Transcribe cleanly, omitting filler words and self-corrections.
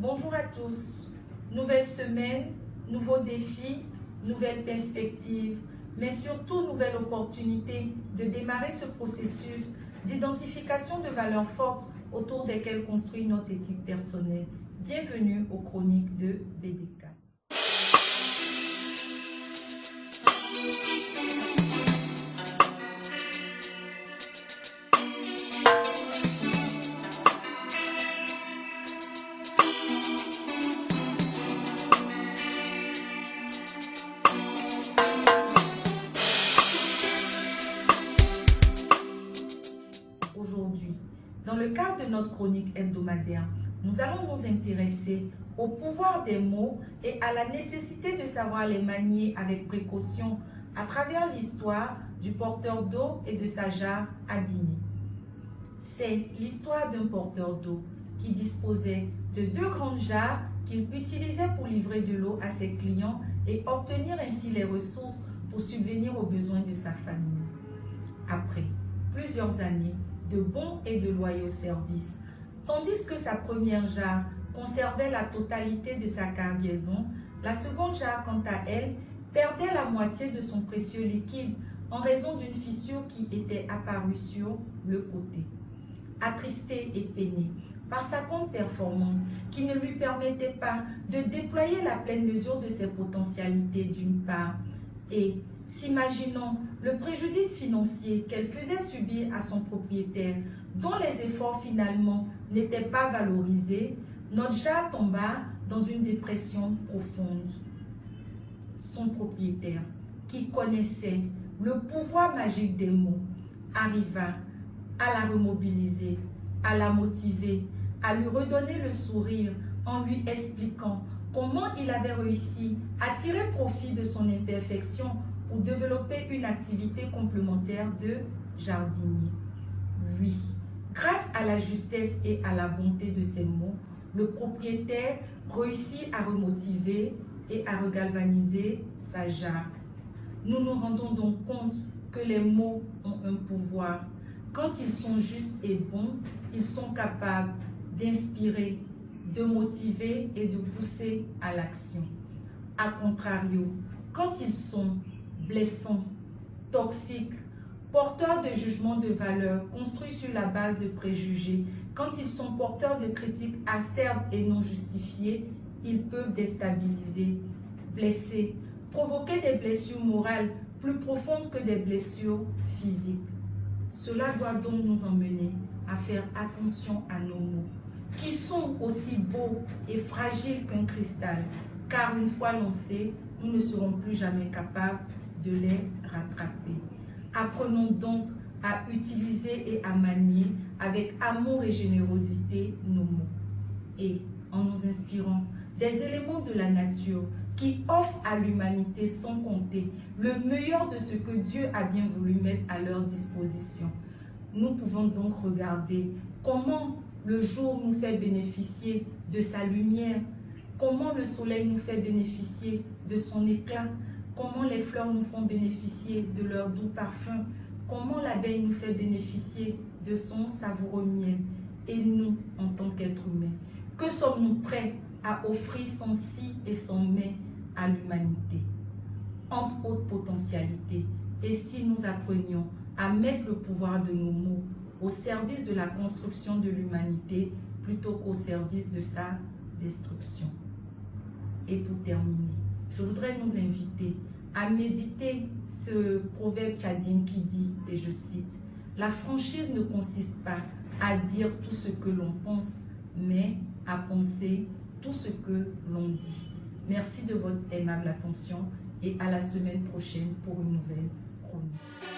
Bonjour à tous. Nouvelle semaine, nouveaux défis, nouvelles perspectives, mais surtout nouvelle opportunité de démarrer ce processus d'identification de valeurs fortes autour desquelles construire notre éthique personnelle. Bienvenue aux chroniques de BDK. Aujourd'hui, dans le cadre de notre chronique hebdomadaire, nous allons nous intéresser au pouvoir des mots et à la nécessité de savoir les manier avec précaution à travers l'histoire du porteur d'eau et de sa jarre abîmée. C'est l'histoire d'un porteur d'eau qui disposait de 2 grandes jarres qu'il utilisait pour livrer de l'eau à ses clients et obtenir ainsi les ressources pour subvenir aux besoins de sa famille. Après plusieurs années de bons et de loyaux services, tandis que sa première jarre conservait la totalité de sa cargaison, la seconde jarre, quant à elle, perdait la moitié de son précieux liquide en raison d'une fissure qui était apparue sur le côté. Attristé et peiné par sa contre-performance qui ne lui permettait pas de déployer la pleine mesure de ses potentialités d'une part, et s'imaginant le préjudice financier qu'elle faisait subir à son propriétaire, dont les efforts finalement n'étaient pas valorisés, notre jarre tomba dans une dépression profonde. Son propriétaire, qui connaissait le pouvoir magique des mots, arriva à la remobiliser, à la motiver, à lui redonner le sourire en lui expliquant comment il avait réussi à tirer profit de son imperfection pour développer une activité complémentaire de jardinier. Oui, grâce à la justesse et à la bonté de ses mots, le propriétaire réussit à remotiver et à regalvaniser sa jarre. Nous nous rendons donc compte que les mots ont un pouvoir. Quand ils sont justes et bons, ils sont capables d'inspirer, de motiver et de pousser à l'action. A contrario, quand ils sont blessants, toxiques, porteurs de jugements de valeur construits sur la base de préjugés, quand ils sont porteurs de critiques acerbes et non justifiées, ils peuvent déstabiliser, blesser, provoquer des blessures morales plus profondes que des blessures physiques. Cela doit donc nous emmener à faire attention à nos mots, qui sont aussi beaux et fragiles qu'un cristal, car une fois lancés, nous ne serons plus jamais capables de les rattraper. Apprenons donc à utiliser et à manier avec amour et générosité nos mots, et en nous inspirant des éléments de la nature qui offrent à l'humanité sans compter le meilleur de ce que Dieu a bien voulu mettre à leur disposition. Nous pouvons donc regarder comment le jour nous fait bénéficier de sa lumière, comment le soleil nous fait bénéficier de son éclat, comment les fleurs nous font bénéficier de leur doux parfum, comment l'abeille nous fait bénéficier de son savoureux miel. Et nous, en tant qu'êtres humains, que sommes-nous prêts à offrir sans si et sans mais à l'humanité? Entre autres potentialités, et si nous apprenions à mettre le pouvoir de nos mots au service de la construction de l'humanité plutôt qu'au service de sa destruction. Et pour terminer, je voudrais nous inviter à méditer ce proverbe tchadien qui dit, et je cite, « La franchise ne consiste pas à dire tout ce que l'on pense, mais à penser tout ce que l'on dit. » Merci de votre aimable attention et à la semaine prochaine pour une nouvelle chronique.